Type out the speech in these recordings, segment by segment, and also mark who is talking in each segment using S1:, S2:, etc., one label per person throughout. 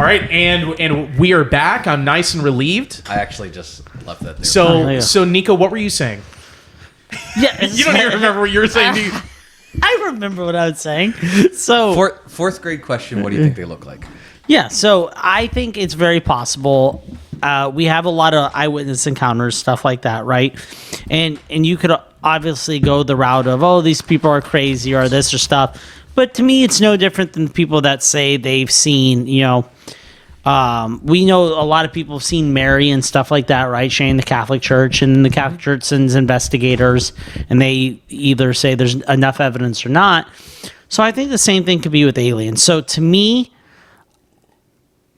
S1: All right, and we are back. I'm nice and relieved.
S2: I actually just left that there.
S1: So Nico, what were you saying?
S3: Yeah,
S1: You don't even remember what you were saying, do you?
S3: I remember what I was saying. So
S2: Fourth grade question, what do you think they look like?
S3: yeah, so I think it's very possible. We have a lot of eyewitness encounters, stuff like that, right? And you could obviously go the route of, oh, these people are crazy or this or stuff. But to me, it's no different than the people that say they've seen, we know a lot of people have seen Mary and stuff like that, right? Shane, the Catholic Church, and the Catholic Church sends investigators, and they either say there's enough evidence or not. So I think the same thing could be with aliens. So to me,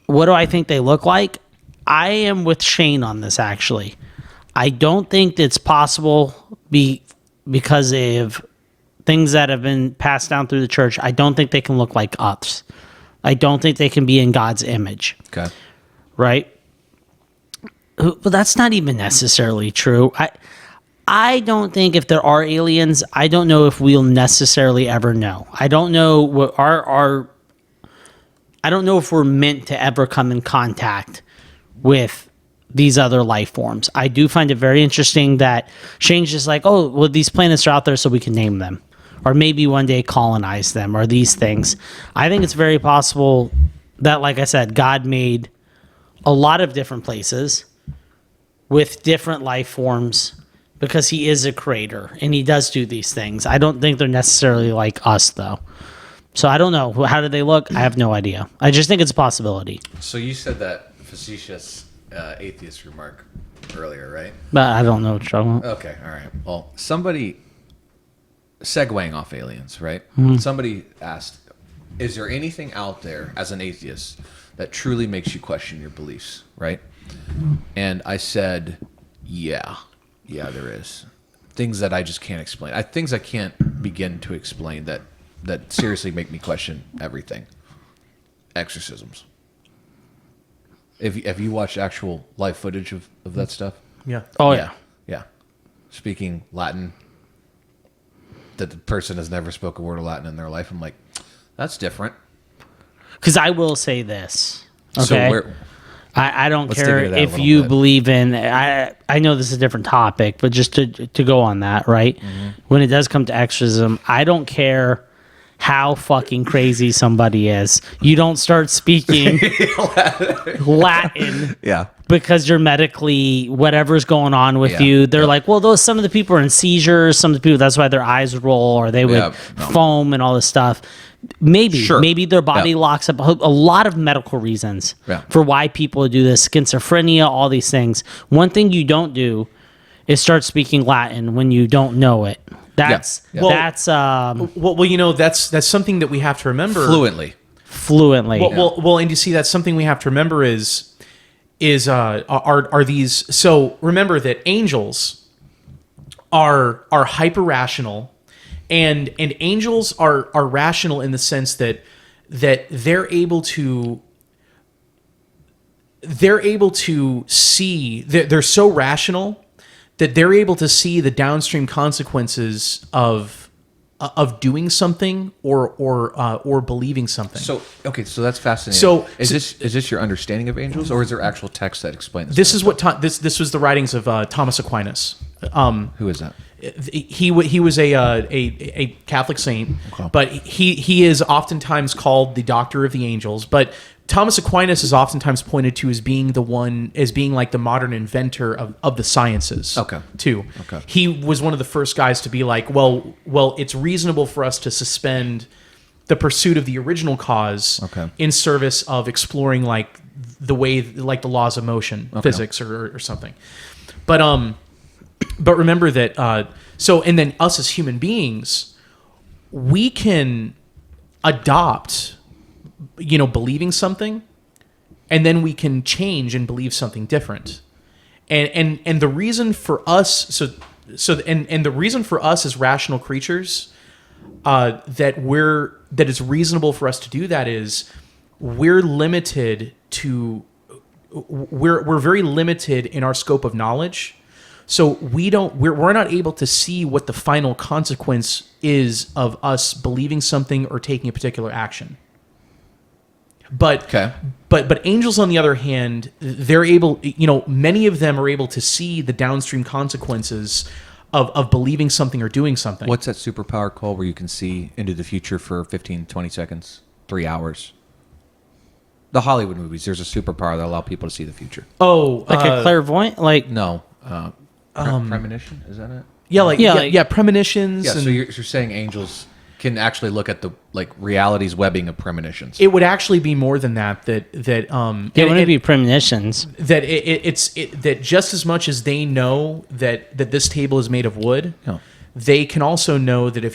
S3: what do I think they look like? I am with Shane on this, actually. I don't think it's possible because of things that have been passed down through the church. I don't think they can look like us. I don't think they can be in God's image.
S2: Okay.
S3: Right? But that's not even necessarily true. I don't think if there are aliens, I don't know if we'll necessarily ever know. I don't know what I don't know if we're meant to ever come in contact with these other life forms. I do find it very interesting that Shane's just like, oh, well, these planets are out there so we can name them. Or maybe one day colonize them, or these things. I think it's very possible that, like I said, God made a lot of different places with different life forms because he is a creator and he does do these things. I don't think they're necessarily like us, though. So I don't know. How do they look? I have no idea. I just think it's a possibility.
S2: So you said that facetious atheist remark earlier, right?
S3: But I don't know what you're talking about.
S2: Okay, all right. Well, somebody... segueing off aliens, right? Somebody asked, is there anything out there as an atheist that truly makes you question your beliefs, right? And I said, yeah, there is. Things that I just can't explain. Things I can't begin to explain that seriously make me question everything. Exorcisms. Have you watched actual live footage of that stuff?
S1: Yeah.
S3: Oh, yeah.
S2: Yeah. Speaking Latin, that the person has never spoken a word of Latin in their life. I'm like, that's different.
S3: Because I will say this. Okay.
S2: So
S3: I don't
S2: let's
S3: care
S2: dig into that a
S3: if
S2: little
S3: you
S2: bit.
S3: believe in. I know this is a different topic, but just to go on that, right?
S2: Mm-hmm.
S3: When it does come to exorcism, I don't care how fucking crazy somebody is. You don't start speaking Latin.
S2: Yeah.
S3: Because you're medically, whatever's going on with
S2: Yeah.
S3: you, they're
S2: Yep.
S3: like, well, some of the people are in seizures. Some of the people, that's why their eyes would roll or they would foam and all this stuff. Maybe their body locks up. A lot of medical reasons for why people do this. Schizophrenia, all these things. One thing you don't do is start speaking Latin when you don't know it. That's that's
S1: that's something that we have to remember
S2: Fluently.
S1: Well, and you see, that's something we have to remember is are these. So remember that angels are hyper rational, and angels are rational in the sense that they're able to see. They're so rational that they're able to see the downstream consequences of doing something or believing something.
S2: So that's fascinating.
S1: So
S2: is this your understanding of angels, or is there actual text that explains this?
S1: This is what this was the writings of Thomas Aquinas.
S2: Who is that?
S1: He was a Catholic saint, but he is oftentimes called the Doctor of the Angels. But Thomas Aquinas is oftentimes pointed to as being like the modern inventor of the sciences.
S2: Okay.
S1: Too.
S2: Okay.
S1: He was one of the first guys to be like, well, it's reasonable for us to suspend the pursuit of the original cause in service of exploring like the way, like the laws of motion, physics or something. But remember that. And then us as human beings, we can adopt, believing something, and then we can change and believe something different. And the reason for us, and the reason for us as rational creatures, that it's reasonable for us to do that is we're very limited in our scope of knowledge. So we're not able to see what the final consequence is of us believing something or taking a particular action. But but angels, on the other hand, they're able, many of them are able to see the downstream consequences of believing something or doing something.
S2: What's that superpower called where you can see into the future for 15, 20 seconds, 3 hours? The Hollywood movies, there's a superpower that allow people to see the future.
S1: Oh,
S3: like a clairvoyant? Like
S2: No. Premonition? Is that it?
S1: Yeah, premonitions.
S2: Yeah,
S1: and
S2: so you're saying angels can actually look at the reality's webbing of premonitions.
S1: it would actually be more than that.
S3: it wouldn't be premonitions.
S1: That that just as much as they know that this table is made of wood, they can also know that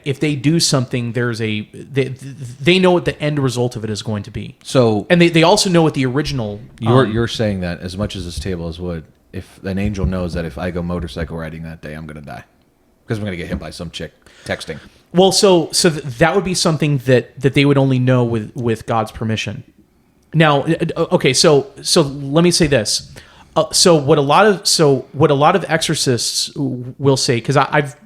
S1: if they do something, they know what the end result of it is going to be.
S2: So,
S1: and they also know what the original.
S2: You're saying that as much as this table is wood, if an angel knows that if I go motorcycle riding that day, I'm going to die because I'm going to get hit by some chick texting.
S1: Well, so that would be something that they would only know with God's permission. Now, okay, so let me say this. So what a lot of exorcists will say, because I've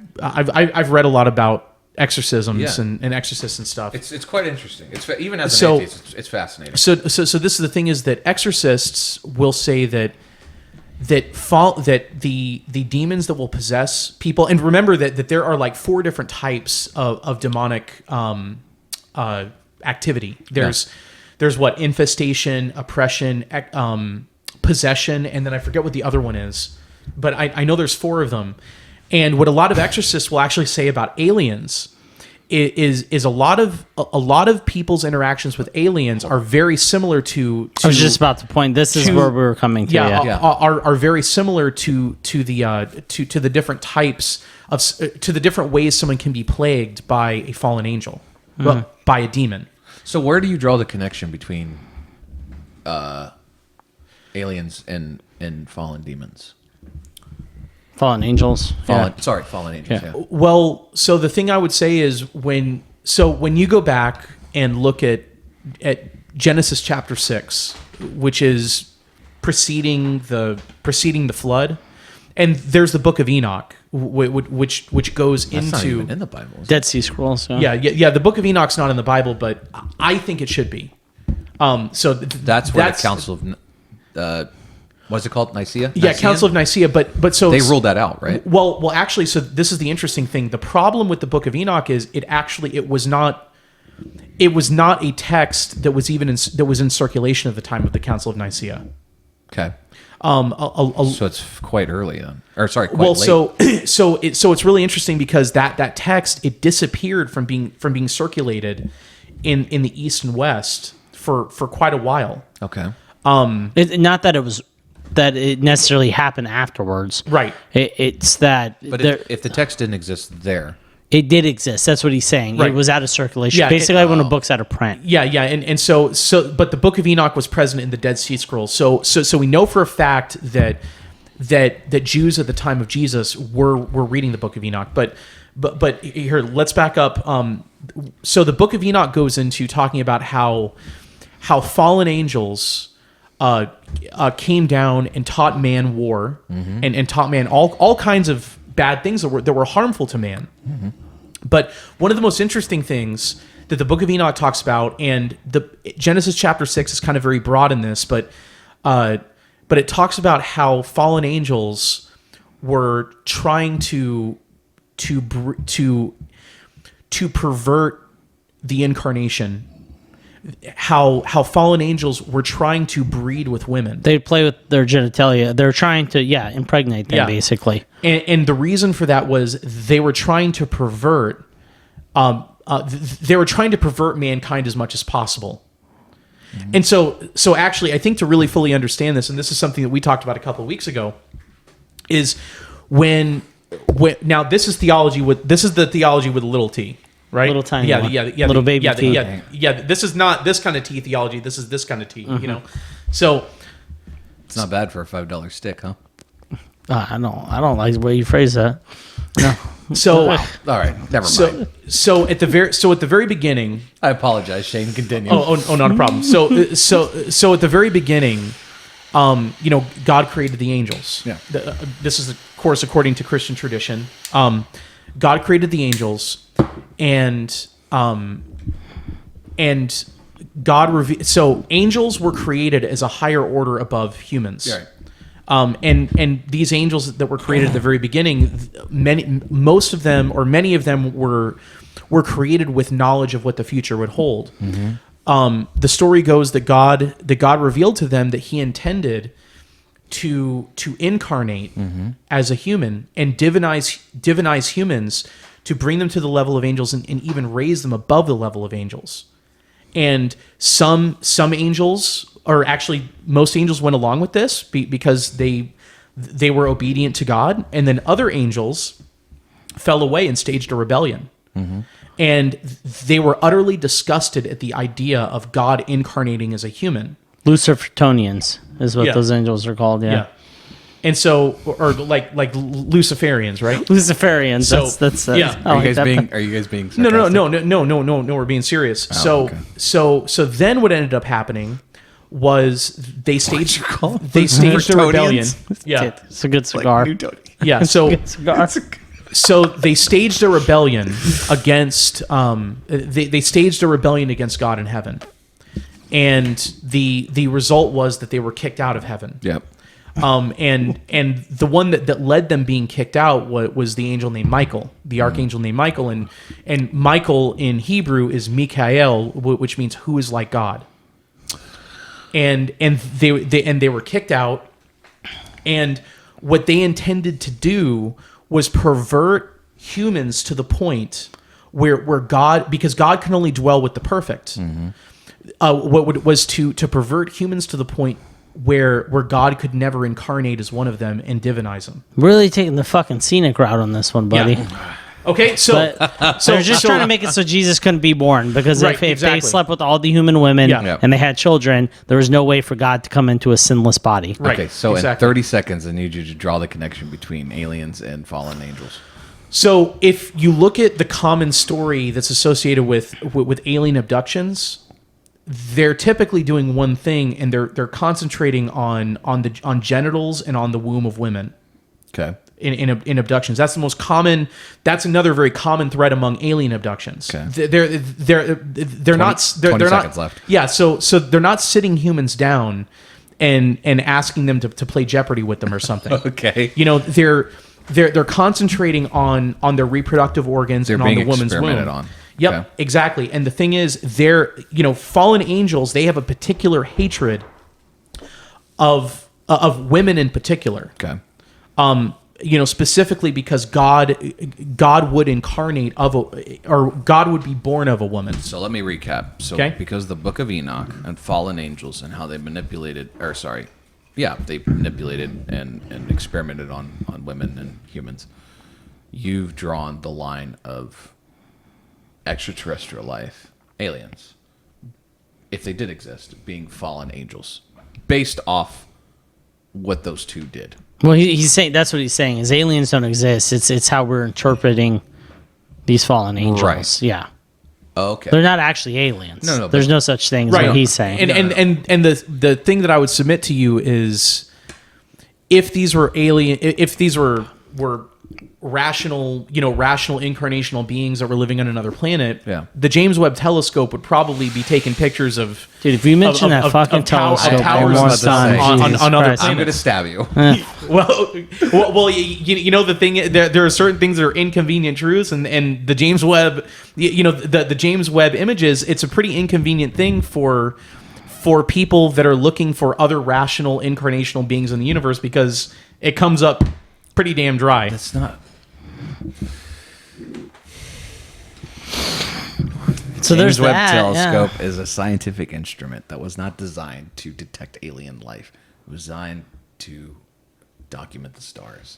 S1: read a lot about exorcisms and exorcists and stuff.
S2: It's quite interesting. It's even as an atheist, it's fascinating.
S1: So this is the thing, is that exorcists will say that the demons that will possess people, and remember that there are like 4 different types of demonic activity. There's what, infestation, oppression, possession, and then I forget what the other one is, but I know there's 4 of them. And what a lot of exorcists will actually say about aliens is a lot of people's interactions with aliens are very similar to
S3: I was just about to point. This is where we were coming to.
S1: Are very similar to the different types of to the different ways someone can be plagued by a fallen angel, by a demon.
S2: So where do you draw the connection between aliens and fallen demons?
S3: Fallen angels.
S2: Fallen angels. Yeah.
S1: Well, so the thing I would say is when you go back and look at Genesis chapter 6, which is preceding the flood, and there's the book of Enoch, which goes
S2: That's
S1: into
S2: not even in the Bible.
S3: Dead Sea Scrolls.
S1: Yeah. The book of Enoch's not in the Bible, but I think it should be. So
S2: that's where the Council of what's it called? Nicaea?
S1: Yeah, Council of Nicaea, but so
S2: they ruled that out, right?
S1: Well, actually, so this is the interesting thing. The problem with the Book of Enoch is it was not a text that was that was in circulation at the time of the Council of Nicaea.
S2: Okay. So it's quite early then, or sorry, quite late.
S1: So it's really interesting because that text, it disappeared from being circulated in the East and West for quite a while.
S2: Okay.
S3: Not that it necessarily happened afterwards.
S1: Right.
S3: It's that.
S2: But if the text didn't exist there,
S3: it did exist. That's what he's saying.
S1: Right.
S3: It was out of circulation.
S1: Yeah,
S3: basically, when a book's out of print.
S1: Yeah, and so but the Book of Enoch was present in the Dead Sea Scrolls. So we know for a fact that Jews at the time of Jesus were reading the Book of Enoch. But here, let's back up. So the Book of Enoch goes into talking about how fallen angels came down and taught man war, and taught man all kinds of bad things that were harmful to man. Mm-hmm. But one of the most interesting things that the Book of Enoch talks about, and the Genesis chapter 6 is kind of very broad in this, but it talks about how fallen angels were trying to pervert the incarnation. How fallen angels were trying to breed with women.
S3: They play with their genitalia. They're trying to, impregnate them, basically.
S1: And the reason for that was they were trying to pervert. They were trying to pervert mankind as much as possible. Mm-hmm. And so actually, I think to really fully understand this, and this is something that we talked about a couple of weeks ago, is when now this is the theology with a little t. Right,
S3: little tiny, little baby T.
S1: Yeah. This is not this kind of T theology. This is this kind of T. Mm-hmm. So
S2: it's not bad for a $5 stick, huh?
S3: I don't like the way you phrase that. No.
S1: So
S2: all right, never mind.
S1: So at the very beginning,
S2: I apologize, Shane. Continue.
S1: Oh, not a problem. So at the very beginning, God created the angels.
S2: Yeah.
S1: This is, of course, according to Christian tradition. God created the angels. And and so angels were created as a higher order above humans.
S2: Right.
S1: And these angels that were created at the very beginning, many of them were created with knowledge of what the future would hold. The story goes that God revealed to them that He intended to incarnate as a human and divinize humans to bring them to the level of angels and even raise them above the level of angels. And some angels, or actually most angels, went along with this because they were obedient to God, and then other angels fell away and staged a rebellion. And they were utterly disgusted at the idea of God incarnating as a human.
S3: Lucifertonians is what those angels are called. Yeah.
S1: And so, or like Luciferians, right?
S3: Luciferians.
S1: So,
S3: that's
S1: yeah.
S2: Are you guys being sarcastic?
S1: No, we're being serious.
S2: Okay.
S1: So then what ended up happening was they staged a rebellion. Yeah.
S3: It's a good cigar.
S1: Yeah. So
S3: Good cigar.
S1: so they staged a rebellion against they staged a rebellion against God in heaven. And the result was that they were kicked out of heaven.
S2: Yep.
S1: And the one that led them being kicked out was the angel named Michael, the archangel named Michael, and Michael in Hebrew is Mikael, which means who is like God. And they were kicked out, and what they intended to do was pervert humans to the point where God, because God can only dwell with the perfect. What was to pervert humans to the point where God could never incarnate as one of them and divinize them.
S3: Really taking the fucking scenic route on this one, buddy.
S1: Yeah. Okay, so
S3: they're just trying to make it so Jesus couldn't be born, because if they slept with all the human women and they had children, there was no way for God to come into a sinless body.
S1: Right.
S2: Okay, so in 30 seconds, I need you to draw the connection between aliens and fallen angels.
S1: So if you look at the common story that's associated with alien abductions, they're typically doing one thing, and they're concentrating on genitals and on the womb of women.
S2: Okay.
S1: In abductions, that's the most common. That's another very common thread among alien abductions.
S2: Okay.
S1: They're not 20
S2: seconds left.
S1: Yeah, so they're not sitting humans down and asking them to play Jeopardy with them or something.
S2: Okay.
S1: You know, they're concentrating on their reproductive organs and on the woman's womb.
S2: On.
S1: Yep,
S2: Okay.
S1: exactly. And the thing is, fallen angels, they have a particular hatred of women in particular.
S2: Okay.
S1: Specifically because God would incarnate or God would be born of a woman.
S2: So let me recap. So because the Book of Enoch and fallen angels and how they manipulated and experimented on women and humans, you've drawn the line of extraterrestrial life, aliens, if they did exist, being fallen angels, based off what those two did.
S3: Well, he's saying that's what he's saying is aliens don't exist. It's how we're interpreting these fallen angels.
S2: Right.
S3: Yeah.
S2: Okay.
S3: They're not actually aliens.
S2: No.
S3: There's no such thing as what he's saying.
S1: And the thing that I would submit to you is, if these were rational incarnational beings that were living on another planet, the James Webb Telescope would probably be taking pictures of.
S3: Dude, if you mention that fucking telescope
S1: towers
S3: more times,
S1: on other planets.
S2: I'm going to stab you.
S1: Well, the thing, there are certain things that are inconvenient truths, and the James Webb, the James Webb images, it's a pretty inconvenient thing for people that are looking for other rational incarnational beings in the universe, because it comes up pretty damn dry.
S2: That's not.
S3: So
S4: James
S3: there's
S4: Webb
S3: that.
S4: Telescope is a scientific instrument that was not designed to detect alien life. It was designed to document the stars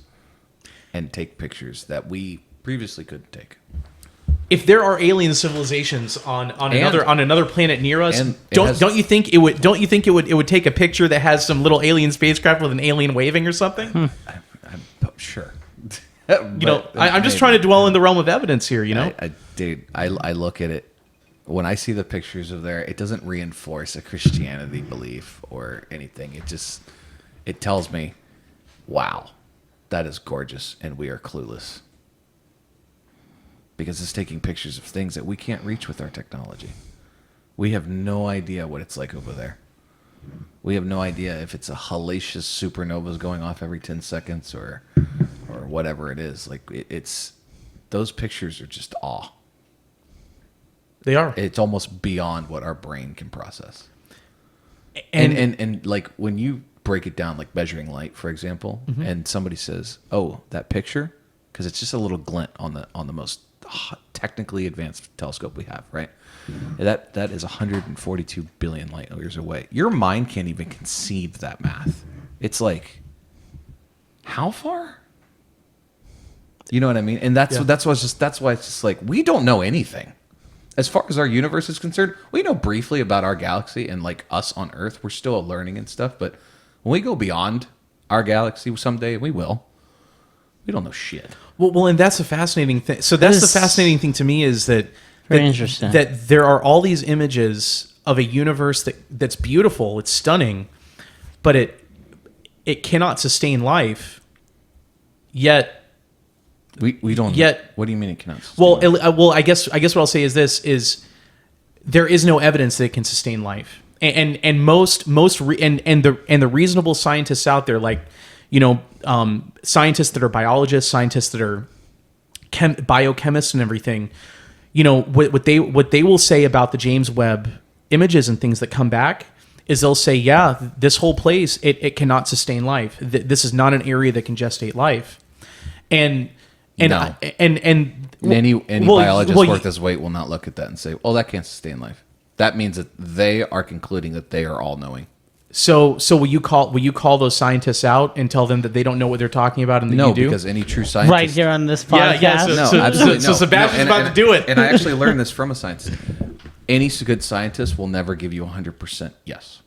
S4: and take pictures that we previously couldn't take.
S1: If there are alien civilizations on another planet near us, don't you think it would take a picture that has some little alien spacecraft with an alien waving or something?
S2: I'm sure.
S1: I'm just trying to dwell in the realm of evidence here.
S2: I look at it. When I see the pictures of there, it doesn't reinforce a Christianity belief or anything. It tells me, wow, that is gorgeous, and we are clueless. Because it's taking pictures of things that we can't reach with our technology.
S4: We have no idea what it's like over there. We have no idea if it's a hellacious supernovas going off every 10 seconds or whatever it is. Like it's those pictures are just awe.
S1: They are.
S4: It's almost beyond what our brain can process.
S1: And
S4: like when you break it down, like measuring light, for example, and somebody says, "Oh, that picture," because it's just a little glint on the most technically advanced telescope we have, right? That is 142 billion light years away. Your mind can't even conceive that math. It's like, how far? You know what I mean? And that's why it's just like we don't know anything. As far as our universe is concerned, we know briefly about our galaxy and like us on Earth. We're still learning and stuff, but when we go beyond our galaxy someday, we will. We don't know shit.
S1: Well, and that's a fascinating thing. So that's the fascinating thing to me is that
S3: Very interesting.
S1: That there are all these images of a universe that's beautiful, it's stunning, but it cannot sustain life. Yet
S4: we don't.
S1: Yet,
S4: what do you mean it cannot sustain life?
S1: Well, I guess what I'll say is this: is there is no evidence that it can sustain life, and the reasonable scientists out there, like scientists that are biologists, scientists that are biochemists, and everything. What they will say about the James Webb images and things that come back is they'll say, yeah, this whole place it cannot sustain life. This is not an area that can gestate life, and
S4: No. Any biologist worth his weight will not look at that and say, "Oh, that can't sustain life." That means that they are concluding that they are all knowing.
S1: So will you call those scientists out and tell them that they don't know what they're talking about and that you do?
S4: No, because any true scientist
S3: Right here on this podcast.
S4: absolutely
S1: So Sebastian's about to do it.
S4: And I actually learned this from a scientist. Any good scientist will never give you 100% yes.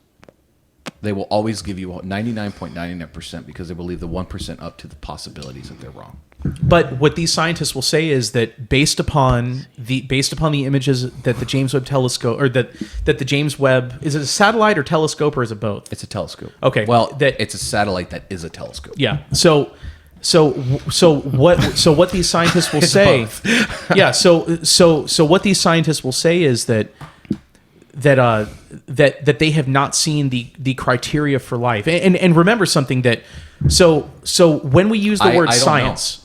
S4: They will always give you 99.99% because they will leave the 1% up to the possibilities that they're wrong.
S1: But what these scientists will say is that based upon the images that the James Webb telescope or that the James Webb, is it a satellite or telescope or is it both?
S4: It's a telescope.
S1: Okay.
S4: Well, it's a satellite that is a telescope.
S1: Yeah. So what these scientists will say? Yeah. So what these scientists will say is that they have not seen the criteria for life. And remember something that so when we use the word
S4: I don't
S1: science.
S4: know.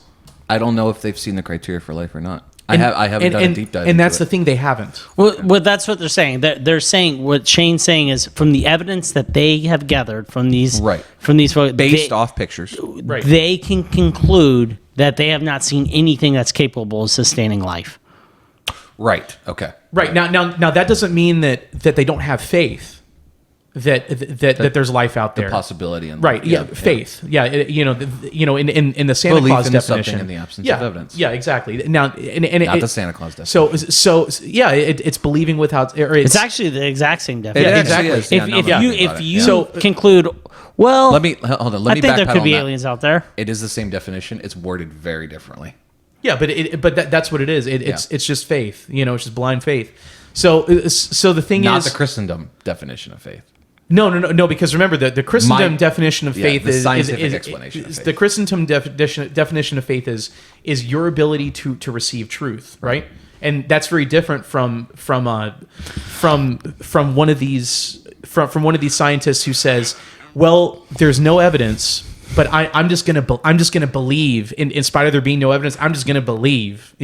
S4: I don't know if they've seen the criteria for life or not. I haven't done a deep dive.
S1: And that's
S4: into
S1: the thing, they haven't.
S3: Well, that's what they're saying. They're saying what Shane's saying is from the evidence that they have gathered from these photos,
S4: based off pictures.
S1: Right.
S3: They can conclude that they have not seen anything that's capable of sustaining life.
S4: Right. Okay.
S1: Right. Now that doesn't mean that they don't have faith that there's life out there.
S4: The possibility and
S1: right. Yeah. Faith. Yeah. in the Santa
S4: Belief
S1: Claus
S4: in
S1: definition.
S4: something in the absence of evidence.
S1: Yeah. Exactly. Now,
S4: Not the Santa Claus definition.
S1: So yeah, it's believing without. Or
S3: It's actually the exact same definition.
S4: It actually is. Yeah, now that I'm thinking about
S3: If
S4: it.
S3: you
S1: So-
S3: conclude, well,
S4: Let me hold on. Let me
S3: I think there
S4: backpedal
S3: could be
S4: on that.
S3: aliens out there.
S4: It is the same definition. It's worded very differently.
S1: Yeah, but that's what it is. It's just faith. It's just blind faith. So the thing
S4: Not
S1: is
S4: the Christendom definition of faith.
S1: No, because remember the Christendom definition of faith
S4: the
S1: is
S4: scientific explanation of faith.
S1: The Christendom definition of faith is your ability to receive truth, right? And that's very different from one of these scientists who says, well, there's no evidence, but I'm just gonna believe in spite of there being no evidence. I'm just gonna believe,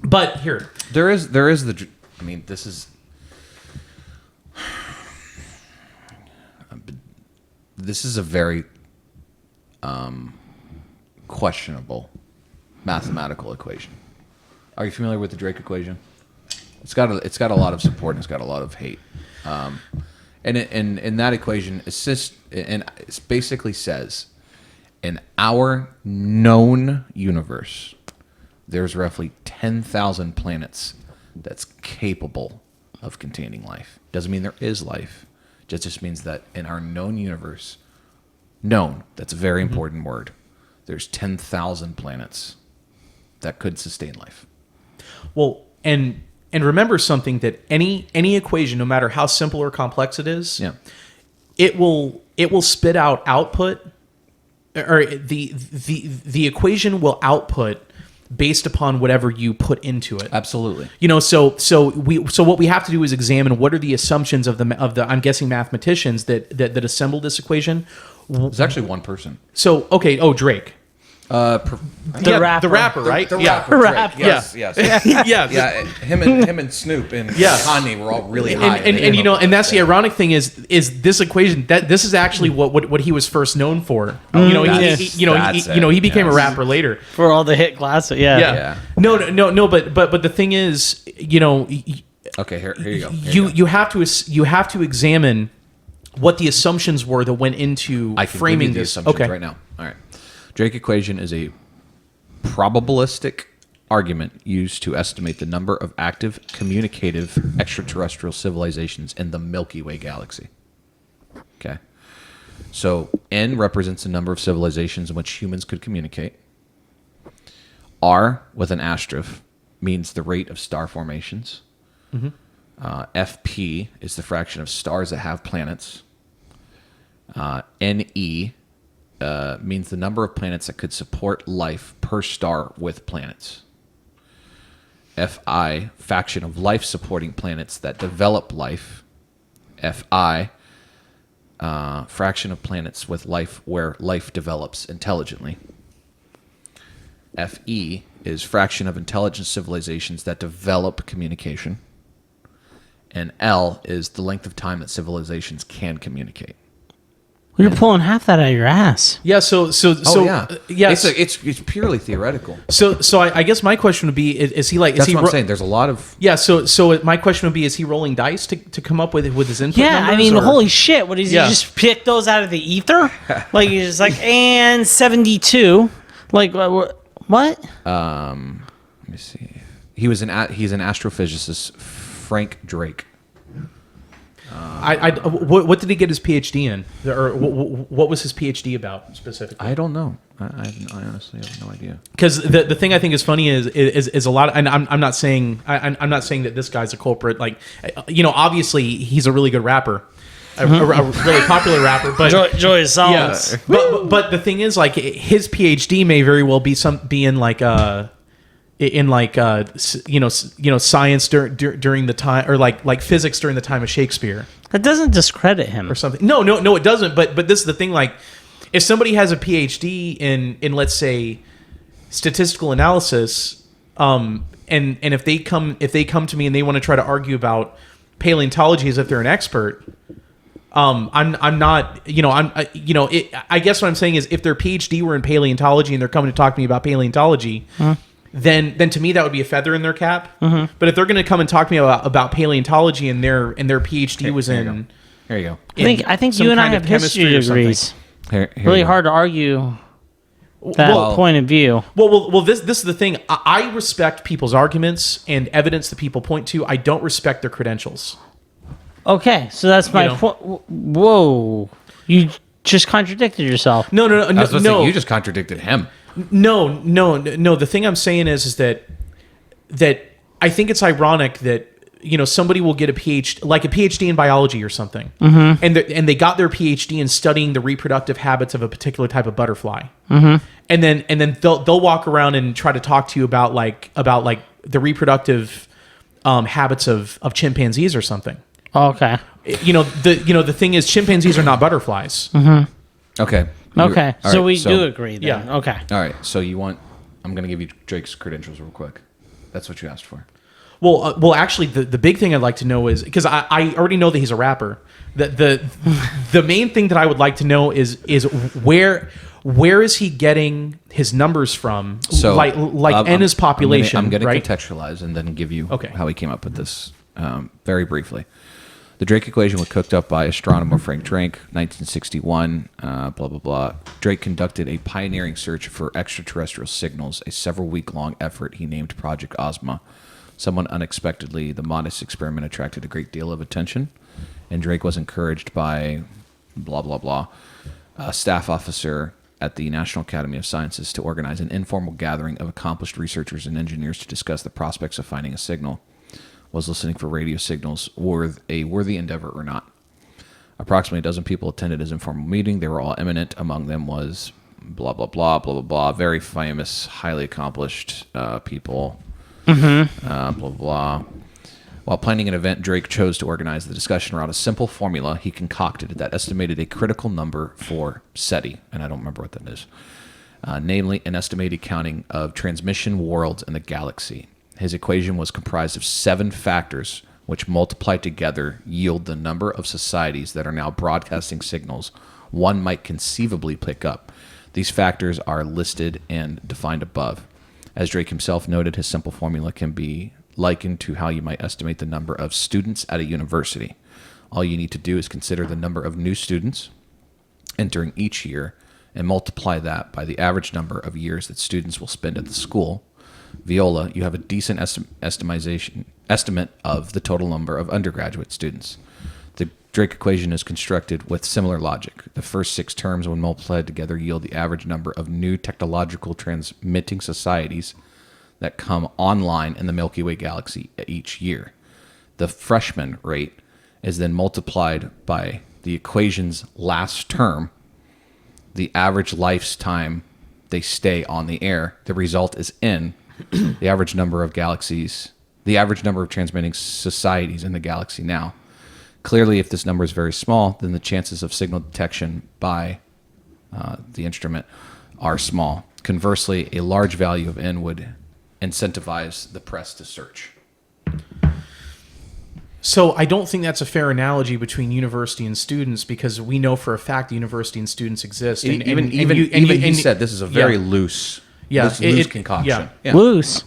S1: But here,
S4: There is the. I mean, this is. This is a very questionable mathematical equation. Are you familiar with the Drake equation? It's got a lot of support and it's got a lot of hate. And in that equation, it basically says, in our known universe, there's roughly 10,000 planets that's capable of containing life. Doesn't mean there is life. It just means that in our known universe, that's a very important word. There's 10,000 planets that could sustain life.
S1: well, and remember something, that any equation, no matter how simple or complex it is,
S4: Yeah.
S1: it will spit out output, or the equation will output based upon whatever you put into it.
S2: Absolutely.
S1: So what we have to do is examine what are the assumptions of the I'm guessing mathematicians that assembled this equation.
S2: It's actually one person.
S1: So Drake.
S3: rapper.
S1: The rapper, right?
S2: The
S1: yeah.
S2: rapper.
S3: Rapper.
S2: Drake. Yes.
S1: Yeah.
S2: Yeah, him and Snoop and Kanye were all really high.
S1: And that's the ironic thing is this equation that this is actually what he was first known for. He became a rapper later
S3: For all the hit classic,
S2: Yeah.
S1: No, but the thing is,
S2: Okay, here you go.
S1: you have to examine what the assumptions were that went into
S2: I can
S1: framing
S2: give you the
S1: this.
S2: assumptions
S1: Okay,
S2: right now. All right. Drake equation is a probabilistic argument used to estimate the number of active communicative extraterrestrial civilizations in the Milky Way galaxy. Okay. So N represents the number of civilizations in which humans could communicate. R with an asterisk means the rate of star formations. FP is the fraction of stars that have planets. NE means the number of planets that could support life per star with planets. FI, fraction of life supporting planets that develop life. FI, fraction of planets with life where life develops intelligently. FE is fraction of intelligent civilizations that develop communication. And L is the length of time that civilizations can communicate.
S3: You're pulling half that out of your ass.
S1: yeah. So yes.
S2: It's purely theoretical.
S1: So I guess my question would be: is he like?
S2: That's
S1: is he
S2: what I'm saying. There's a lot of
S1: Yeah. So my question would be: is he rolling dice to come up with his input?
S3: Yeah,
S1: numbers,
S3: I mean,
S1: or-
S3: holy shit! What is
S1: Yeah.
S3: he just pick those out of the ether? Like he's just like, and 72. Like what?
S2: let me see. He's an astrophysicist, Frank Drake.
S1: What did he get his PhD in, or what was his PhD about specifically?
S2: I don't know. I honestly have no idea.
S1: Because the thing I think is funny is a lot, and I'm not saying I'm not saying that this guy's a culprit. Like, obviously he's a really good rapper, a really popular rapper. But
S3: Joy songs.
S1: yes, but the thing is, like, his PhD may very well be science during the time, or like physics during the time of Shakespeare
S3: That doesn't discredit him.
S1: or something. No, it doesn't. But this is the thing. Like, if somebody has a PhD in let's say statistical analysis, and if they come to me and they want to try to argue about paleontology as if they're an expert, I'm not. I guess what I'm saying is, if their PhD were in paleontology and they're coming to talk to me about paleontology. Then to me that would be a feather in their cap. But if they're going to come and talk to me about paleontology and their PhD was in,
S2: Here you go.
S3: I think
S1: some
S3: you and I
S1: kind
S3: have
S1: of chemistry
S3: history
S1: or something.
S3: degrees.
S2: Here
S3: Really
S2: you go.
S3: hard to argue that point of view.
S1: well, this is the thing. I respect people's arguments and evidence that people point to. I don't respect their credentials.
S3: Okay, so that's my
S1: You know.
S3: point. Whoa, you just contradicted yourself.
S1: No.
S2: I was supposed to say, you just contradicted him.
S1: No. The thing I'm saying is that I think it's ironic that somebody will get a PhD in biology or something, and they got their PhD in studying the reproductive habits of a particular type of butterfly, and then they'll walk around and try to talk to you about the reproductive habits of chimpanzees or something.
S3: Okay.
S1: The thing is, chimpanzees are not butterflies.
S2: Okay.
S3: Okay.
S2: All
S3: So
S2: right,
S3: we do agree then.
S1: Yeah.
S3: Okay.
S2: All right. So I'm going to give you Drake's credentials real quick. That's what you asked for.
S1: Well, actually, the big thing I'd like to know is, because I already know that he's a rapper. The main thing that I would like to know is where is he getting his numbers from?
S2: So,
S1: and his population.
S2: I'm going
S1: right?
S2: to contextualize and then give you
S1: Okay.
S2: how he came up with this very briefly. The Drake equation was cooked up by astronomer Frank Drake, 1961, blah, blah, blah. Drake conducted a pioneering search for extraterrestrial signals, a several-week-long effort he named Project Ozma. Somewhat unexpectedly, the modest experiment attracted a great deal of attention, and Drake was encouraged by blah, blah, blah, a staff officer at the National Academy of Sciences to organize an informal gathering of accomplished researchers and engineers to discuss the prospects of finding a signal. Was listening for radio signals a worthy endeavor or not? Approximately a dozen people attended his informal meeting. They were all eminent. Among them was blah blah blah blah blah blah. Very famous, highly accomplished people. Blah blah blah. While planning an event, Drake chose to organize the discussion around a simple formula he concocted that estimated a critical number for SETI, and I don't remember what that is. Namely, an estimated counting of transmission worlds in the galaxy. His equation was comprised of 7 factors, which multiplied together yield the number of societies that are now broadcasting signals one might conceivably pick up. These factors are listed and defined above. As Drake himself noted, his simple formula can be likened to how you might estimate the number of students at a university. All you need to do is consider the number of new students entering each year and multiply that by the average number of years that students will spend at the school. Viola, you have a decent estimate of the total number of undergraduate students. The Drake equation is constructed with similar logic. The first 6 terms, when multiplied together, yield the average number of new technological transmitting societies that come online in the Milky Way galaxy each year. The freshman rate is then multiplied by the equation's last term, the average lifetime they stay on the air. The result is N, the average number of galaxies, the average number of transmitting societies in the galaxy now. Clearly, if this number is very small, then the chances of signal detection by the instrument are small. Conversely, a large value of N would incentivize the press to search.
S1: So I don't think that's a fair analogy between university and students, because we know for a fact the university and students exist.
S2: Even you said this is a very loose concoction.
S1: Yeah.
S3: Loose.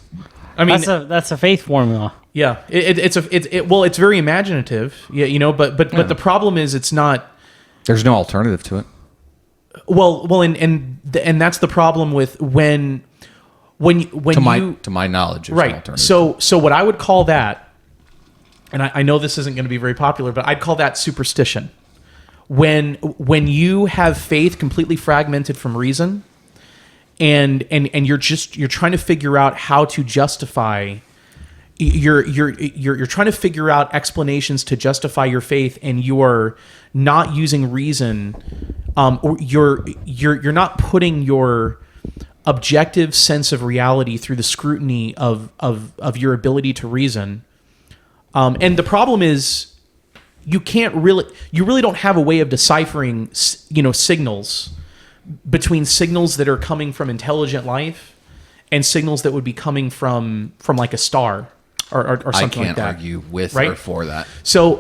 S1: I mean,
S3: that's a faith formula.
S1: Yeah, it's very imaginative. Yeah, you know, but the problem is it's not.
S2: There's no alternative to it.
S1: Well, and that's the problem with when
S2: to my knowledge, there's no
S1: right.
S2: alternative.
S1: So what I would call that, and I know this isn't going to be very popular, but I'd call that superstition. When you have faith completely fragmented from reason, and you're trying to figure out how to justify. You're trying to figure out explanations to justify your faith, and you're not using reason, or you're not putting your objective sense of reality through the scrutiny of your ability to reason. And the problem is you really don't have a way of deciphering, signals between signals that are coming from intelligent life and signals that would be coming from like a star or something like that.
S2: I can't argue with or for that.
S1: So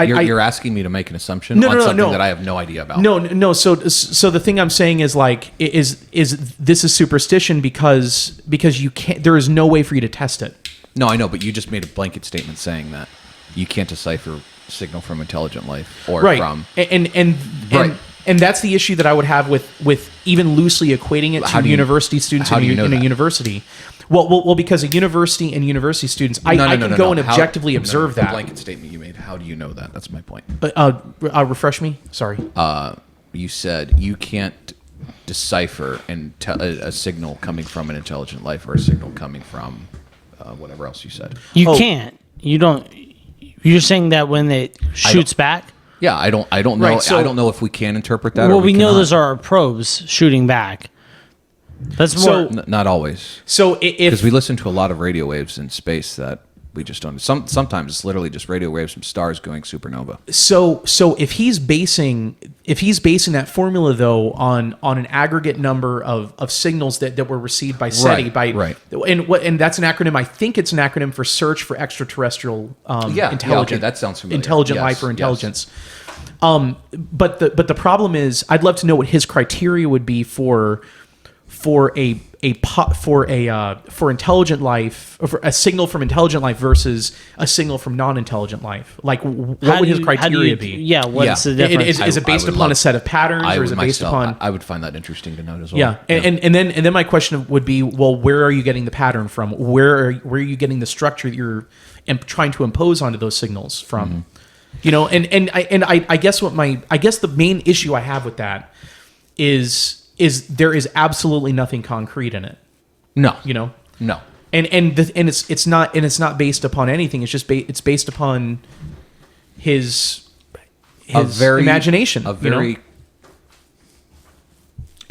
S2: you're asking me to make an assumption on something that I have no idea about.
S1: No. So the thing I'm saying is this is superstition because you can't. There is no way for you to test it.
S2: No, I know, but you just made a blanket statement saying that you can't decipher signal from intelligent life or from
S1: and that's the issue that I would have with even loosely equating it to university students in a university. Well, because a university and university students, I can go and objectively observe that.
S2: The blanket statement you made. How do you know that? That's my point.
S1: Refresh me. Sorry.
S2: You said you can't decipher a signal coming from an intelligent life or a signal coming from whatever else you said.
S3: You can't. You don't. You're saying that when it shoots back.
S2: Yeah, I don't know.
S1: Right, so,
S2: I don't know if we can interpret that.
S3: Well,
S2: or
S3: we know those are our probes shooting back. That's more.
S2: Not always.
S1: So
S2: because we listen to a lot of radio waves in space that we just don't. Sometimes it's literally just radio waves from stars going supernova.
S1: So if he's basing that formula though on an aggregate number of signals that were received by SETI and that's an acronym. I think it's an acronym for Search for Extraterrestrial Intelligent.
S2: Okay, that sounds familiar.
S1: Intelligent life or intelligence. Yes. But the problem is, I'd love to know what his criteria would be for intelligent life, or for a signal from intelligent life versus a signal from non-intelligent life. Like, what would his criteria be?
S3: Yeah, what's the difference?
S1: Is it based upon a set of patterns, or is it based upon?
S2: I would find that interesting to note as well.
S1: Yeah, and then my question would be, well, where are you getting the pattern from? Where are you getting the structure that you're trying to impose onto those signals from? Mm-hmm. I guess the main issue I have with that is there is absolutely nothing concrete in it.
S2: No.
S1: No. And it's not based upon anything. It's just it's based upon his imagination.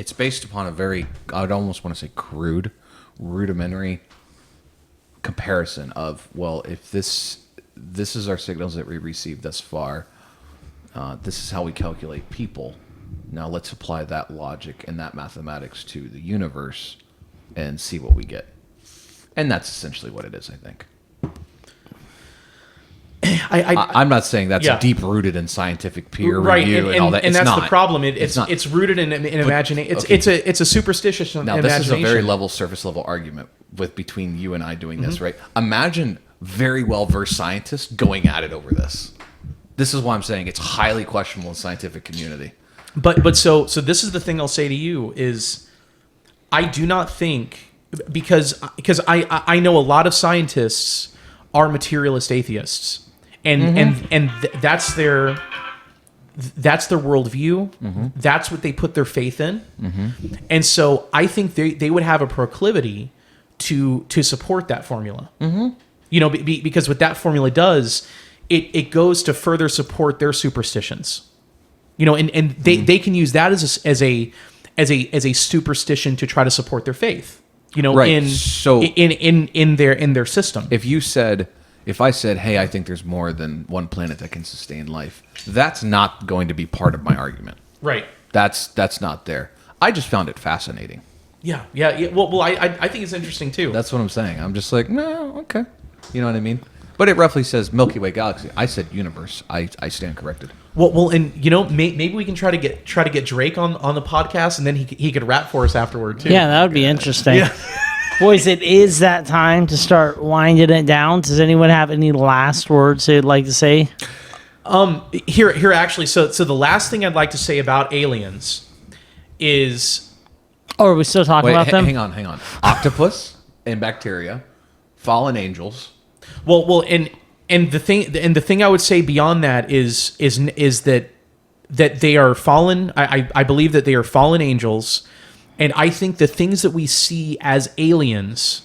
S2: it's based upon a very, I'd almost want to say crude, rudimentary comparison of, well, if this is our signals that we received thus far, this is how we calculate people. Now let's apply that logic and that mathematics to the universe and see what we get. And that's essentially what it is, I think. I'm not saying that's deep rooted in scientific peer review and all that.
S1: And
S2: it's
S1: that's
S2: not.
S1: the problem. It's rooted in imagination. It's a superstitious
S2: now,
S1: imagination.
S2: This is a very surface level argument between you and I doing this, right? Imagine very well versed scientists going at it over this. This is why I'm saying it's highly questionable in the scientific community.
S1: But so this is the thing I'll say to you is, I do not think, because I know a lot of scientists are materialist atheists, and that's their worldview. That's what they put their faith in, and so I think they would have a proclivity to support that formula. You know, because what that formula does, it goes to further support their superstitions. You know, and they can use that as a superstition to try to support their faith. You know,
S2: right.
S1: in their system.
S2: If I said, hey, I think there's more than one planet that can sustain life, that's not going to be part of my argument.
S1: Right.
S2: That's not there. I just found it fascinating.
S1: Yeah. Well, I think it's interesting too.
S2: That's what I'm saying. I'm just like, no, okay. You know what I mean? But it roughly says Milky Way galaxy. I said universe. I stand corrected.
S1: Well, and you know, maybe we can try to get Drake on the podcast, and then he could rap for us afterward too.
S3: Yeah, that would be interesting.
S1: Yeah.
S3: Boys, it is that time to start winding it down. Does anyone have any last words they'd like to say?
S1: Here actually. So the last thing I'd like to say about aliens is.
S3: Oh, are we still talking about them?
S2: Hang on. Octopus and bacteria, fallen angels.
S1: Well, and the thing I would say beyond that is that they are fallen. I believe that they are fallen angels, and I think the things that we see as aliens,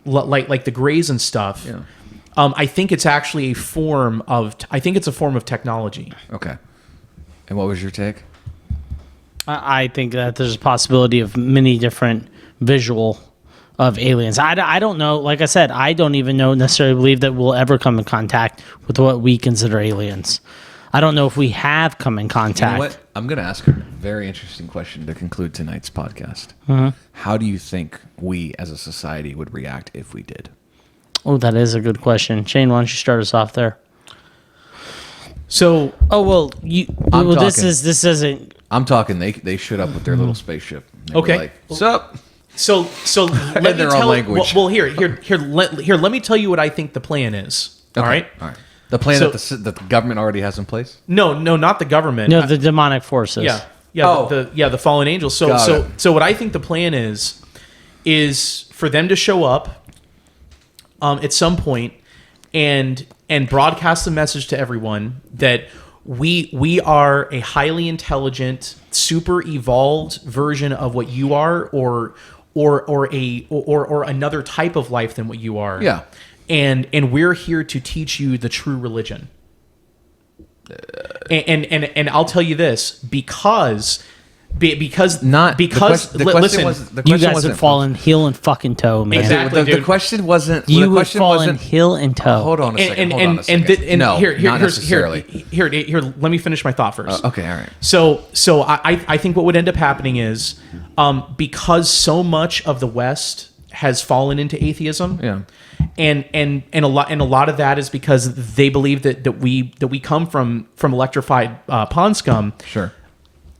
S1: like the Greys and stuff, I think it's actually a form of technology.
S2: Okay. And what was your take?
S3: I think that there's a possibility of many different visual of aliens. I don't know. Like I said, I don't even necessarily believe that we'll ever come in contact with what we consider aliens. I don't know if we have come in contact.
S2: You know what? I'm going to ask a very interesting question to conclude tonight's podcast. How do you think we as a society would react if we did?
S3: Oh, that is a good question. Shane, why don't you start us off there?
S1: So,
S3: this isn't.
S2: I'm talking. They showed up with their little spaceship. They
S1: okay.
S2: were like, sup?
S1: So let me
S2: their
S1: tell
S2: own language.
S1: Well, here. Let me tell you what I think the plan is.
S2: Okay. All right. The plan that the government already has in place.
S1: No, not the government.
S3: No, the demonic forces.
S1: The fallen angels. So what I think the plan is for them to show up at some point and broadcast the message to everyone that we are a highly intelligent, super evolved version of what you are, or another type of life than what you are.
S2: Yeah.
S1: And we're here to teach you the true religion. And I'll tell you this, because
S3: you guys have fallen heel and fucking toe, man.
S1: Exactly,
S2: the question wasn't.
S3: You have fallen heel and toe.
S2: Hold on a second. No, not necessarily.
S1: Here. Let me finish my thought first.
S2: Okay, all right.
S1: So I think what would end up happening is, because so much of the West has fallen into atheism.
S2: Yeah.
S1: And a lot of that is because they believe that we come from electrified pond scum.
S2: Sure.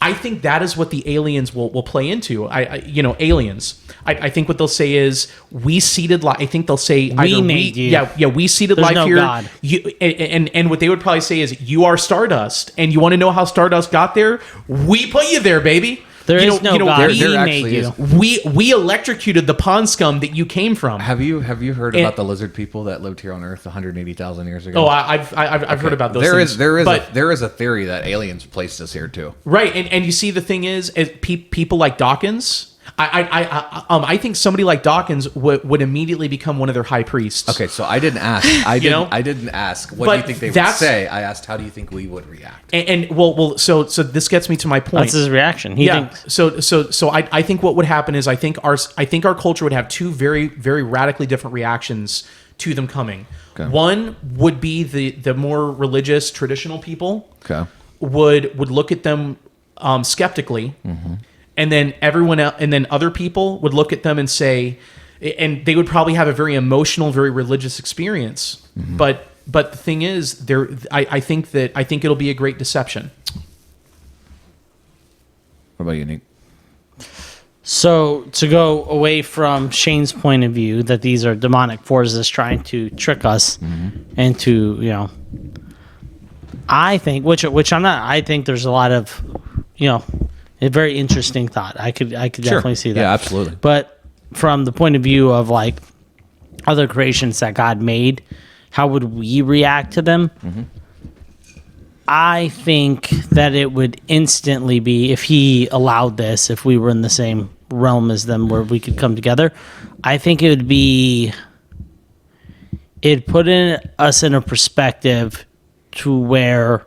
S1: I think that is what the aliens will play into. Aliens. I think what they'll say is we seeded life. I think they'll say
S3: we made you.
S1: Yeah, we seeded life
S3: no
S1: here.
S3: God.
S1: And what they would probably say is you are Stardust, and you want to know how Stardust got there? We put you there, baby.
S3: There is no God.
S2: There
S3: made you.
S1: We electrocuted the pond scum that you came from.
S2: Have you heard about the lizard people that lived here on Earth 180,000 years ago?
S1: Oh, I've heard about those.
S2: There is a theory that aliens placed us here too.
S1: Right, and you see the thing is people like Dawkins I think somebody like Dawkins would immediately become one of their high priests.
S2: Okay, so I didn't ask. I didn't ask. What do you think they would say? I asked, how do you think we would react?
S1: So this gets me to my point.
S3: That's his reaction. He thinks.
S1: So I think what would happen is I think our culture would have two very, very radically different reactions to them coming. Okay. One would be the more religious, traditional people.
S2: Okay.
S1: Would look at them skeptically. Mm-hmm. And then everyone else, and then other people would look at them and say, and they would probably have a very emotional, very religious experience. Mm-hmm. But the thing is, I think it'll be a great deception.
S2: What about you, Nick?
S3: So to go away from Shane's point of view, that these are demonic forces trying to trick us into, I think, which I'm not. I think there's a lot of, a very interesting thought. I could definitely see that.
S2: Yeah, absolutely.
S3: But from the point of view of like other creations that God made, how would we react to them? Mm-hmm. I think that it would instantly be, if he allowed this, if we were in the same realm as them where we could come together, I think it'd put us in a perspective to where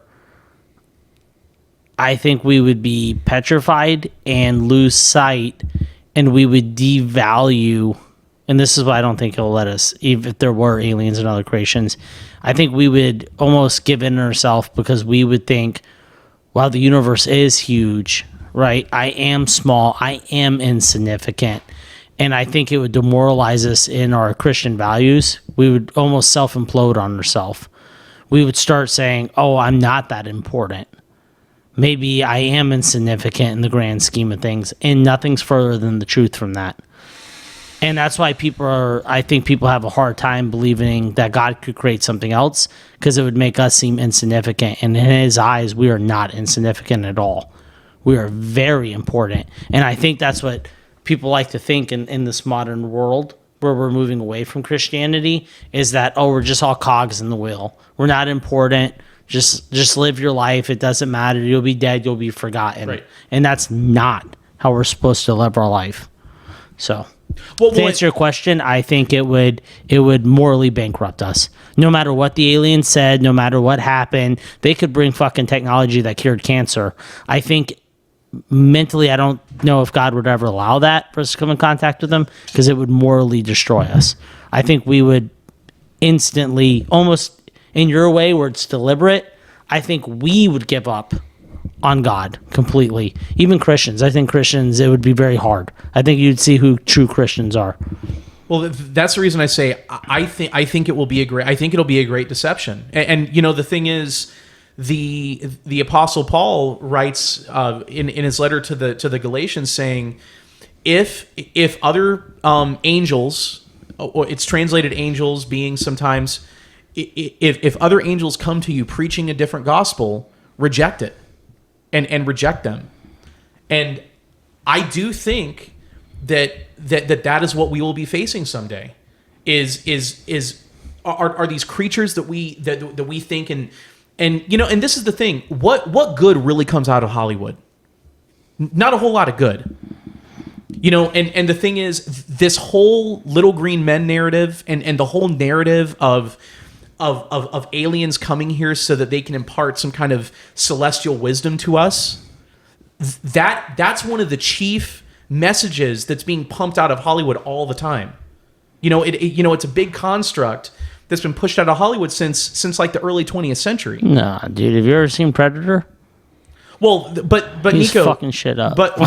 S3: I think we would be petrified and lose sight, and we would devalue. And this is why I don't think he'll let us, even if there were aliens and other creations. I think we would almost give in ourselves, because we would think, wow, the universe is huge, right? I am small. I am insignificant. And I think it would demoralize us in our Christian values. We would almost self-implode on ourselves. We would start saying, oh, I'm not that important. Maybe I am insignificant in the grand scheme of things, and nothing's further than the truth from that. And that's why I think people have a hard time believing that God could create something else, because it would make us seem insignificant. And in his eyes, we are not insignificant at all. We are very important. And I think that's what people like to think in this modern world, where we're moving away from Christianity, is that, oh, we're just all cogs in the wheel. We're not important. Just live your life. It doesn't matter. You'll be dead. You'll be forgotten. Right. And that's not how we're supposed to live our life. So, to answer your question, I think it would morally bankrupt us. No matter what the aliens said, no matter what happened, they could bring fucking technology that cured cancer. I think mentally, I don't know if God would ever allow that for us to come in contact with them, because it would morally destroy us. I think we would instantly, almost in your way where it's deliberate, I think we would give up on God completely. Even Christians. I think Christians, it would be very hard. I think you'd see who true Christians are.
S1: Well, that's the reason I say I think it'll be a great deception. And the thing is, the Apostle Paul writes in his letter to the Galatians, saying, if other angels, or it's translated angels, beings sometimes, if other angels come to you preaching a different gospel, reject it and reject them. And I do think that is what we will be facing someday. Are these creatures that we think, and this is the thing. What good really comes out of Hollywood? Not a whole lot of good. And the thing is, this whole little green men narrative and the whole narrative of aliens coming here so that they can impart some kind of celestial wisdom to us, that's one of the chief messages that's being pumped out of Hollywood all the time. It's a big construct that's been pushed out of Hollywood since like the early 20th century.
S3: Nah, dude, have you ever seen Predator?
S1: Well, but
S3: He's
S1: Nico,
S3: fucking shit up.
S1: But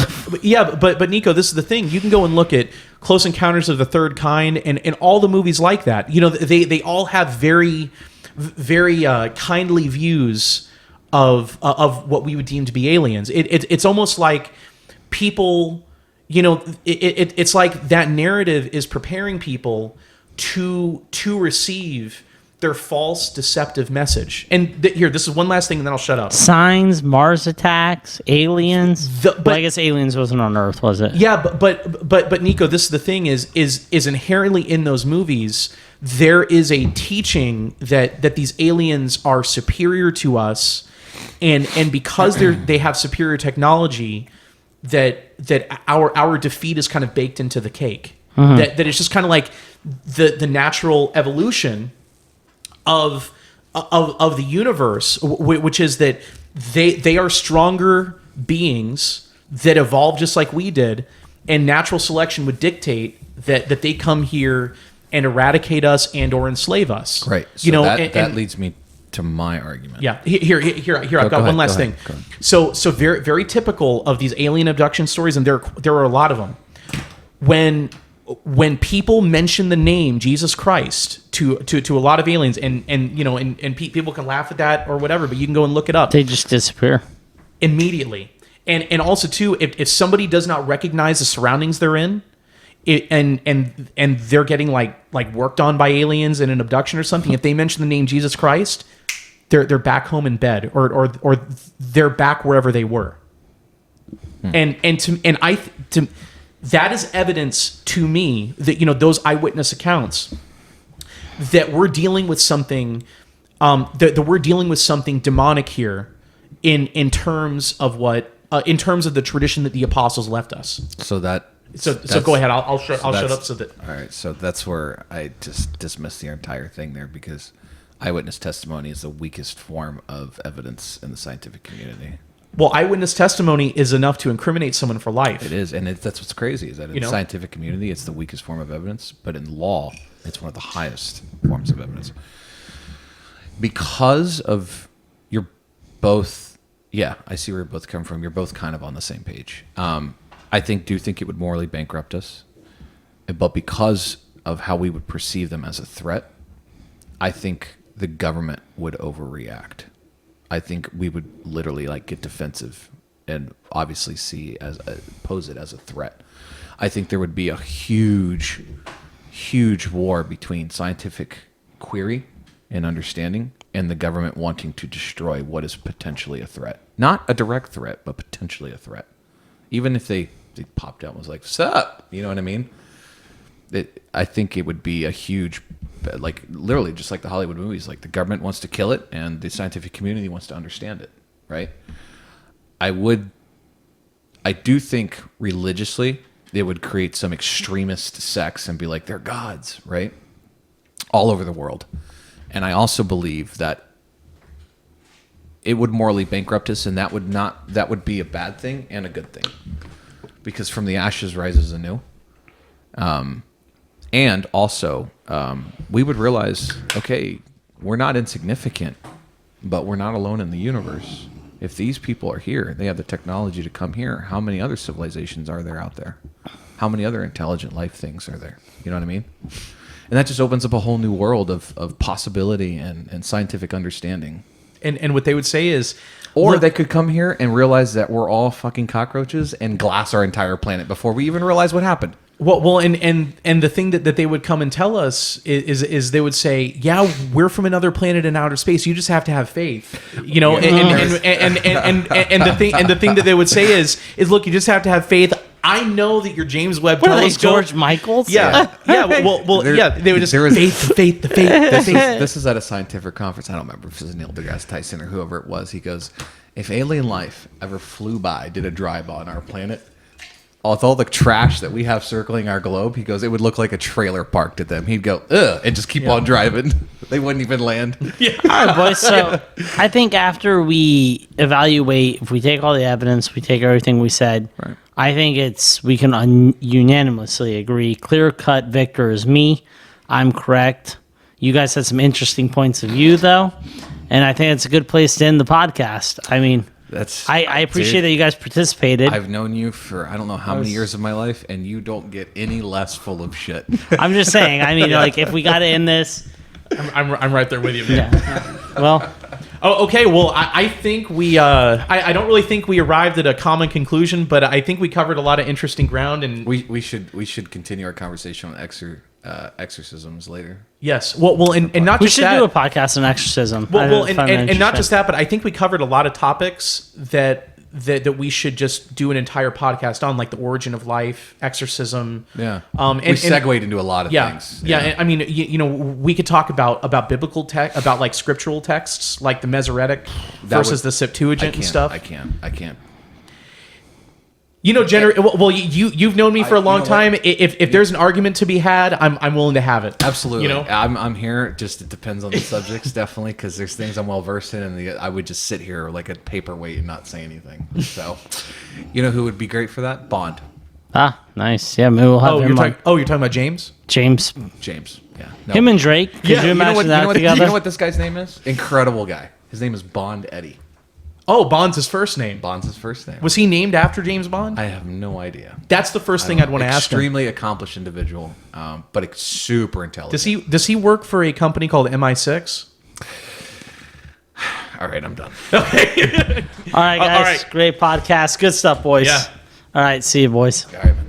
S1: Nico, this is the thing. You can go and look at Close Encounters of the Third Kind and all the movies like that. They all have very, very kindly views of what we would deem to be aliens. It's almost like people, it's like that narrative is preparing people to receive their false, deceptive message. And here, this is one last thing, and then I'll shut up.
S3: Signs, Mars attacks, aliens. But I guess aliens wasn't on Earth, was it?
S1: Yeah, but Nico, this is the thing: is inherently in those movies, there is a teaching that these aliens are superior to us, and because they have superior technology, that our defeat is kind of baked into the cake. That it's just kind of like the natural evolution of the universe, which is that they are stronger beings that evolved just like we did, and natural selection would dictate that they come here and eradicate us and or enslave us.
S2: Right. So that leads me to my argument.
S1: Yeah. Here. I've got one last thing. So very very typical of these alien abduction stories, and there are a lot of them. When people mention the name Jesus Christ to a lot of aliens, and people can laugh at that or whatever, but you can go and look it up.
S3: They just disappear
S1: Immediately. And also too, if somebody does not recognize the surroundings they're in, and they're getting like worked on by aliens in an abduction or something, if they mention the name Jesus Christ, they're back home in bed, or they're back wherever they were. That is evidence to me that those eyewitness accounts that we're dealing with something that we're dealing with something demonic here in terms of what in terms of the tradition that the apostles left us.
S2: So
S1: go ahead. I'll shut up so that.
S2: All right. So that's where I just dismiss the entire thing there, because eyewitness testimony is the weakest form of evidence in the scientific community.
S1: Well, eyewitness testimony is enough to incriminate someone for life.
S2: It is, and that's what's crazy, is that in the scientific community, it's the weakest form of evidence, but in law, it's one of the highest forms of evidence. Because of you're both, I see where you're both coming from. You're both kind of on the same page. I do think it would morally bankrupt us, but because of how we would perceive them as a threat, I think the government would overreact. I think we would literally get defensive and obviously pose it as a threat. I think there would be a huge, huge war between scientific query and understanding and the government wanting to destroy what is potentially a threat. Not a direct threat, but potentially a threat. Even if they popped out and was like, "Sup?" You know what I mean? I think it would be a huge, literally just like the Hollywood movies, the government wants to kill it and the scientific community wants to understand it, right? I do think religiously it would create some extremist sects and be like, they're gods, right? All over the world. And I also believe that it would morally bankrupt us, and that would be a bad thing and a good thing, because from the ashes rises anew. And also, we would realize, okay, we're not insignificant, but we're not alone in the universe. If these people are here, they have the technology to come here. How many other civilizations are there out there? How many other intelligent life things are there? You know what I mean? And that just opens up a whole new world of possibility and scientific understanding.
S1: And what they would say is...
S2: Or they could come here and realize that we're all fucking cockroaches and glass our entire planet before we even realize what happened.
S1: Well, and the thing that they would come and tell us is they would say, yeah, we're from another planet in outer space. You just have to have faith, and the thing that they would say is look, you just have to have faith. I know that your James Webb telescope,
S3: George Michaels.
S1: Yeah. Well, they would just faith.
S2: This is at a scientific conference. I don't remember if it was Neil deGrasse Tyson or whoever it was. He goes, if alien life ever flew by, did a drive on our planet, with all the trash that we have circling our globe, he goes, it would look like a trailer park to them. He'd go, ugh, and just keep on driving. They wouldn't even land.
S3: Yeah. All right, boys. So I think after we evaluate, if we take all the evidence, we take everything we said, right. I think we can unanimously agree. Clear-cut victor is me. I'm correct. You guys had some interesting points of view, though, and I think it's a good place to end the podcast. I mean... I appreciate that you guys participated.
S2: I've known you for I don't know how many years of my life, and you don't get any less full of shit.
S3: I'm just saying. I mean, if we got to end this,
S1: I'm right there with you, man.
S3: Yeah. Well.
S1: Oh, okay. Well, I think we. I don't really think we arrived at a common conclusion, but I think we covered a lot of interesting ground, and
S2: we should continue our conversation on exorcisms later.
S1: Yes. Well, and not
S3: we
S1: just
S3: should
S1: that.
S3: do a podcast on exorcism.
S1: Well, and not just that, but I think we covered a lot of topics that we should just do an entire podcast on, like the origin of life, exorcism.
S2: Yeah. We segued into a lot of things.
S1: Yeah. I mean, we could talk about biblical text, about like scriptural texts, like the Masoretic versus the Septuagint and stuff.
S2: I can't.
S1: You know, well, you've known me for a long
S2: you know
S1: time.
S2: what?
S1: If there's an argument to be had, I'm willing to have it.
S2: Absolutely.
S1: You know,
S2: I'm here. Just it depends on the subjects, definitely, because there's things I'm well versed in, and I would just sit here like a paperweight and not say anything. So, you know who would be great for that? Bond.
S3: Ah, nice. Yeah, maybe we'll have him on.
S1: You're talking about James?
S3: James.
S2: James. Yeah. No.
S3: Him and Drake. Could you imagine that together?
S2: You know what this guy's name is? Incredible guy. His name is Bond Eddie.
S1: Oh, Bond's his first name.
S2: Bond's his first name.
S1: Was he named after James Bond?
S2: I have no idea.
S1: That's the first thing I'd want to ask him.
S2: Extremely accomplished individual, but super intelligent.
S1: Does he work for a company called MI6?
S2: All right, I'm done.
S3: All right, guys.
S1: all right.
S3: Great podcast. Good stuff, boys.
S1: Yeah.
S3: All right. See you, boys.
S2: All right, man.